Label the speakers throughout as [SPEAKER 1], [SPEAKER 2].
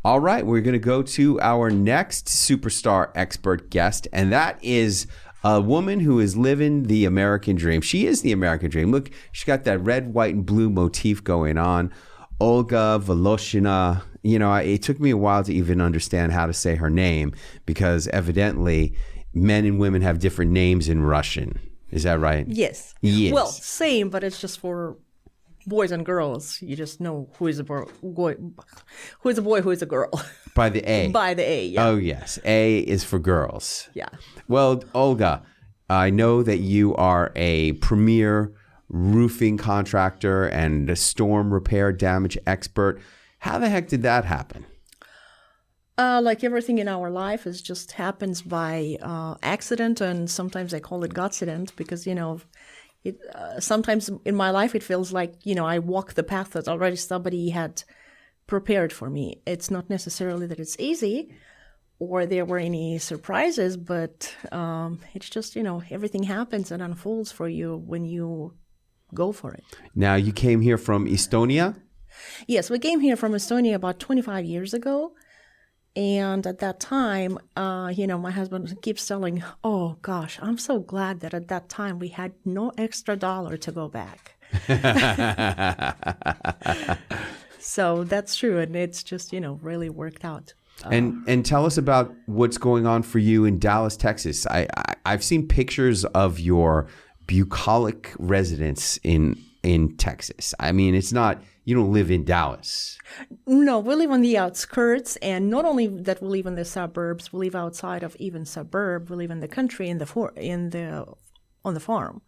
[SPEAKER 1] All right, we're going to go to our next superstar expert guest, and that is a woman who is living the American dream. She is the American dream. Look, she's got that red, white, and blue motif going on. Olga Voloshina. You know, it took me a while to even understand how to say her name because evidently men and women have different names in Russian. Is that right?
[SPEAKER 2] Yes.
[SPEAKER 1] Yes.
[SPEAKER 2] Well, same, but it's just for boys and girls. You just know who is a boy, who is a boy, who is a girl.
[SPEAKER 1] By the A.
[SPEAKER 2] By the A, yeah.
[SPEAKER 1] Oh, yes. A is for girls.
[SPEAKER 2] Yeah.
[SPEAKER 1] Well, Olga, I know that you are a premier roofing contractor and a storm repair damage expert. How the heck did that happen?
[SPEAKER 2] Like everything in our life, it just happens by accident, and sometimes I call it Godcident because, you know, sometimes in my life it feels like, you know, I walk the path that already somebody had prepared for me. It's not necessarily that it's easy or there were any surprises, but it's just, you know, everything happens and unfolds for you when you go for it.
[SPEAKER 1] Now, you came here from Estonia?
[SPEAKER 2] Yes, we came here from Estonia about 25 years ago. And at that time, you know, my husband keeps telling, oh, gosh, I'm so glad that at that time we had no extra dollar to go back. So that's true. And it's just, you know, really worked out.
[SPEAKER 1] And tell us about what's going on for you in Dallas, Texas. I've seen pictures of your bucolic residence in Texas. I mean, it's not, you don't live in Dallas.
[SPEAKER 2] No, we live on the outskirts, and not only that we live in the suburbs, we live outside of even suburb. We live in the country, on the farm,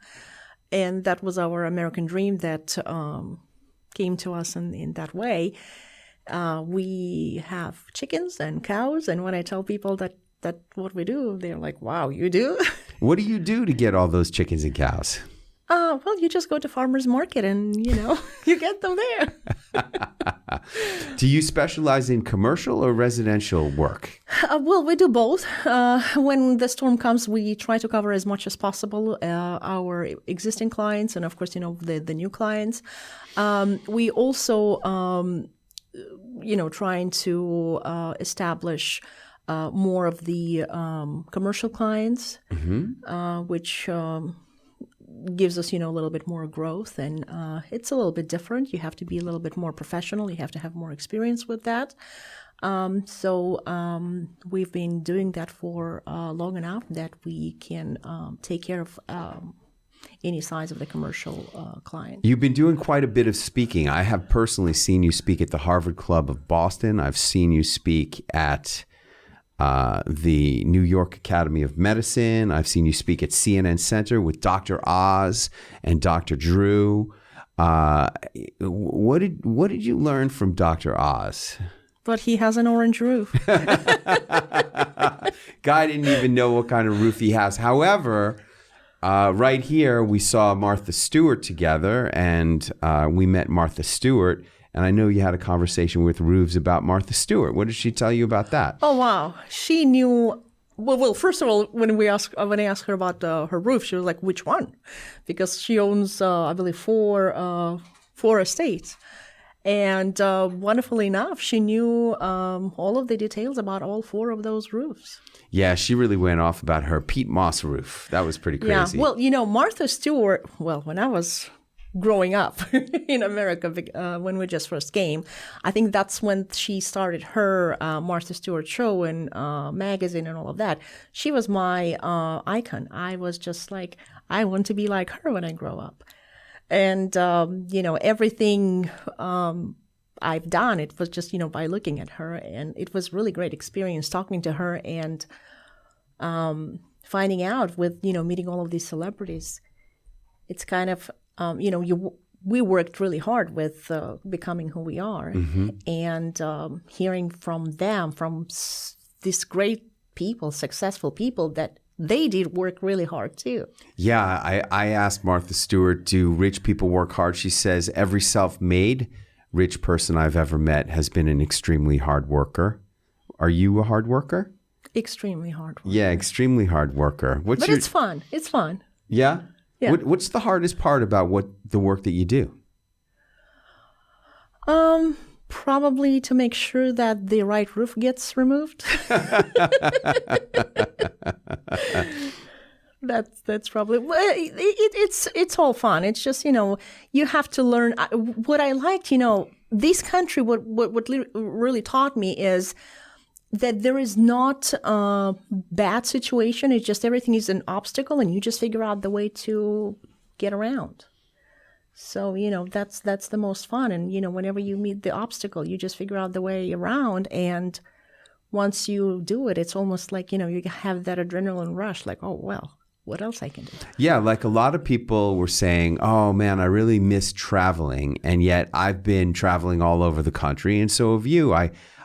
[SPEAKER 2] and that was our American dream that came to us in that way. We have chickens and cows, and when I tell people that what we do, they're like, "Wow, you do?"
[SPEAKER 1] What do you do to get all those chickens and cows?
[SPEAKER 2] Well, you just go to farmer's market and, you know, you get them there.
[SPEAKER 1] Do you specialize in commercial or residential work?
[SPEAKER 2] Well, we do both. When the storm comes, we try to cover as much as possible our existing clients and, of course, you know, the new clients. We also, you know, trying to establish more of the commercial clients, which gives us, you know, a little bit more growth, and it's a little bit different. You have to be a little bit more professional. You have to have more experience with that. So we've been doing that for long enough that we can take care of any size of the commercial client.
[SPEAKER 1] You've been doing quite a bit of speaking. I have personally seen you speak at the Harvard Club of Boston. I've seen you speak at the New York Academy of Medicine. I've seen you speak at CNN Center with Dr. Oz and Dr. Drew. What did you learn from Dr. Oz?
[SPEAKER 2] But he has an orange roof.
[SPEAKER 1] Guy didn't even know what kind of roof he has. However, right here we saw Martha Stewart together, and we met Martha Stewart. And I know you had a conversation with Roofs about Martha Stewart. What did she tell you about that?
[SPEAKER 2] Oh, wow. She knew. Well, first of all, when I asked her about her roof, she was like, which one? Because she owns, I believe, four estates. And wonderfully enough, she knew all of the details about all four of those roofs.
[SPEAKER 1] Yeah, she really went off about her Pete Moss roof. That was pretty crazy.
[SPEAKER 2] Yeah, well, you know, Martha Stewart, well, when I was growing up in America, when we just first came, I think that's when she started her Martha Stewart show and magazine and all of that. She was my icon. I was just like, I want to be like her when I grow up. And, you know, everything I've done, it was just, you know, by looking at her. And it was really great experience talking to her and finding out with, you know, meeting all of these celebrities. It's kind of, you know, we worked really hard with becoming who we are, and hearing from them, from these great people, successful people, that they did work really hard too.
[SPEAKER 1] Yeah, I asked Martha Stewart, do rich people work hard? She says every self-made rich person I've ever met has been an extremely hard worker. Are you a hard worker?
[SPEAKER 2] Extremely hard worker.
[SPEAKER 1] Yeah, extremely hard worker.
[SPEAKER 2] But it's fun. It's fun.
[SPEAKER 1] Yeah?
[SPEAKER 2] Yeah.
[SPEAKER 1] What's the hardest part about the work that you do?
[SPEAKER 2] Probably to make sure that the right roof gets removed. That's probably it's all fun. It's just you have to learn. What I liked, this country. What really taught me is that there is not a bad situation. It's just everything is an obstacle, and you just figure out the way to get around. So, that's the most fun. And, whenever you meet the obstacle, you just figure out the way around. And once you do it, it's almost like, you have that adrenaline rush, like, oh, well, what else I can do?
[SPEAKER 1] Yeah, like a lot of people were saying, oh, man, I really miss traveling. And yet I've been traveling all over the country. And so have you.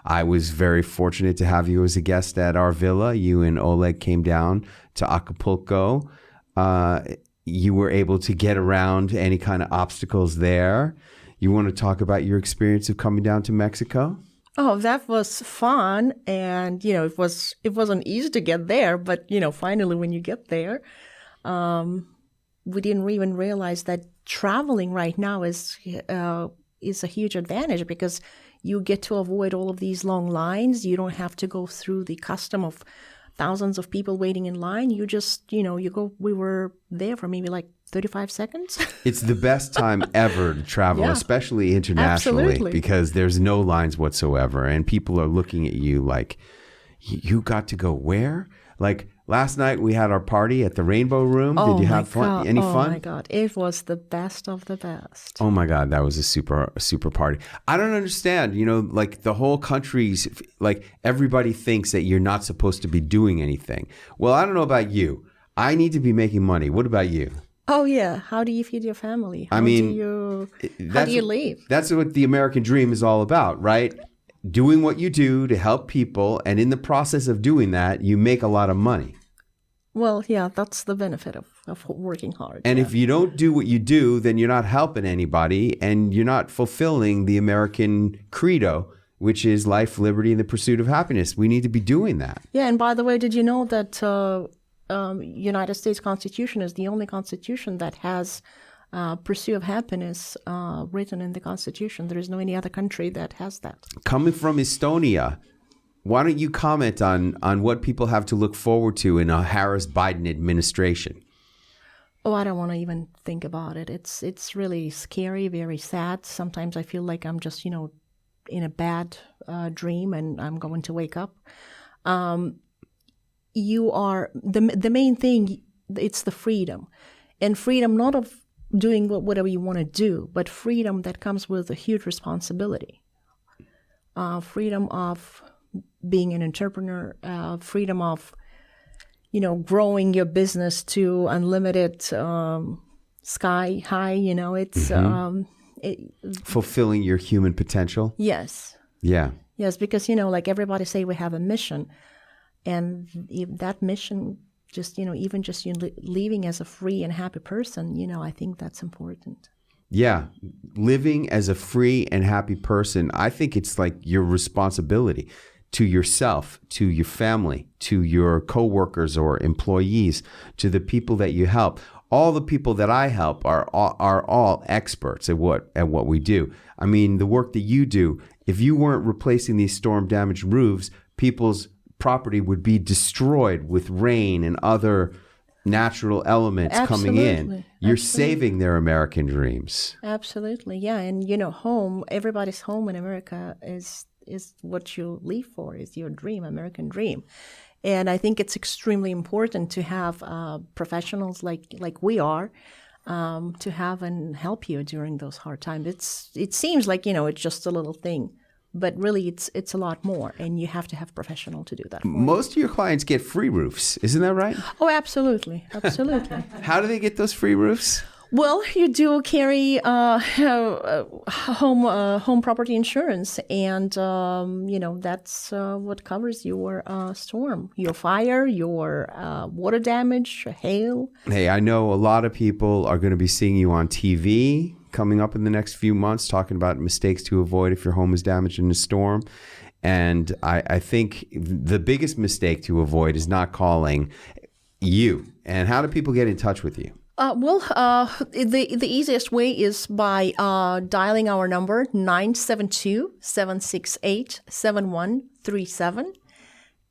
[SPEAKER 1] I was very fortunate to have you as a guest at our villa. You and Oleg came down to Acapulco. You were able to get around any kind of obstacles there. You want to talk about your experience of coming down to Mexico?
[SPEAKER 2] Oh, that was fun. And, it wasn't easy to get there. But, finally, when you get there, we didn't even realize that traveling right now is a huge advantage because you get to avoid all of these long lines. You don't have to go through the custom of thousands of people waiting in line. You just, you go, we were there for maybe like 35 seconds.
[SPEAKER 1] It's the best time ever to travel,
[SPEAKER 2] Yeah.
[SPEAKER 1] especially internationally,
[SPEAKER 2] Absolutely.
[SPEAKER 1] because there's no lines whatsoever. And people are looking at you like, you got to go where? Like last night we had our party at the Rainbow Room. Did you have fun? Any fun?
[SPEAKER 2] Oh my God. It was the best of the best.
[SPEAKER 1] Oh my God, that was a super party. I don't understand, like the whole country's, like everybody thinks that you're not supposed to be doing anything. Well, I don't know about you. I need to be making money. What about you?
[SPEAKER 2] Oh yeah. How do you feed your family? How do you live?
[SPEAKER 1] That's what the American dream is all about, right? Doing what you do to help people. And in the process of doing that, you make a lot of money.
[SPEAKER 2] Well, yeah, that's the benefit of working hard.
[SPEAKER 1] And
[SPEAKER 2] yeah.
[SPEAKER 1] if you don't do what you do, then you're not helping anybody and you're not fulfilling the American credo, which is life, liberty, and the pursuit of happiness. We need to be doing that.
[SPEAKER 2] Yeah, and by the way, did you know that United States Constitution is the only constitution that has pursuit of happiness written in the Constitution? There is no any other country that has that.
[SPEAKER 1] Coming from Estonia, why don't you comment on what people have to look forward to in a Harris-Biden administration?
[SPEAKER 2] Oh, I don't want to even think about it. It's really scary, very sad. Sometimes I feel like I'm just, in a bad dream and I'm going to wake up. You are, the main thing, it's the freedom. And freedom not of doing whatever you want to do, but freedom that comes with a huge responsibility. Freedom of being an entrepreneur, freedom of, growing your business to unlimited sky high, it's
[SPEAKER 1] fulfilling your human potential.
[SPEAKER 2] Yes.
[SPEAKER 1] Yeah.
[SPEAKER 2] Yes, because, like everybody say we have a mission. And if that mission, just, even just you living as a free and happy person, I think that's important.
[SPEAKER 1] Yeah. Living as a free and happy person, I think it's like your responsibility to yourself, to your family, to your coworkers or employees, to the people that you help. All the people that I help are all experts at what we do. I mean, the work that you do, if you weren't replacing these storm-damaged roofs, people's property would be destroyed with rain and other natural elements coming in. You're saving their American dreams.
[SPEAKER 2] Absolutely, yeah. And home, everybody's home in America is what you live for, is your dream, American dream. And I think it's extremely important to have professionals like we are to have and help you during those hard times. It seems like it's just a little thing. But really, it's a lot more, and you have to have a professional to do that.
[SPEAKER 1] Most of your clients get free roofs, isn't that right?
[SPEAKER 2] Oh, absolutely, absolutely.
[SPEAKER 1] How do they get those free roofs?
[SPEAKER 2] Well, you do carry home property insurance, and that's what covers your storm, your fire, your water damage, hail.
[SPEAKER 1] Hey, I know a lot of people are going to be seeing you on TV coming up in the next few months, talking about mistakes to avoid if your home is damaged in a storm. And I think the biggest mistake to avoid is not calling you. And how do people get in touch with you?
[SPEAKER 2] The easiest way is by dialing our number 972-768-7137.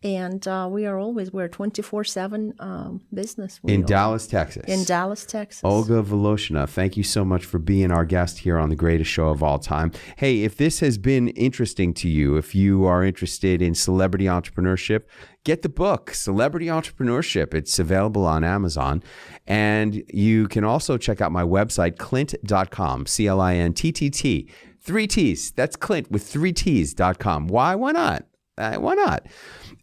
[SPEAKER 2] And we're 24/7 business.
[SPEAKER 1] In Dallas, Texas.
[SPEAKER 2] In Dallas, Texas.
[SPEAKER 1] Olga Voloshina, thank you so much for being our guest here on The Greatest Show of All Time. Hey, if this has been interesting to you, if you are interested in celebrity entrepreneurship, get the book, Celebrity Entrepreneurship. It's available on Amazon. And you can also check out my website, clint.com, CLINTTT. 3 T's. That's Clint with 3 T's.com. Why? Why not? Why not?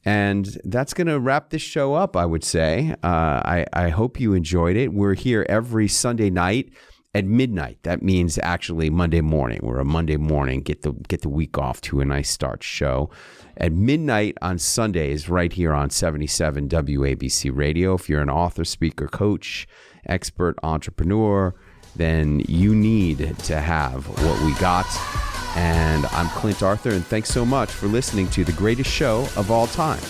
[SPEAKER 1] And that's going to wrap this show up, I would say. I hope you enjoyed it. We're here every Sunday night at midnight. That means actually Monday morning. We're a Monday morning, get the week off to a nice start show. At midnight on Sundays, right here on 77 WABC Radio. If you're an author, speaker, coach, expert, entrepreneur, then you need to have what we got. And I'm Clint Arthur, and thanks so much for listening to The Greatest Show of All Time.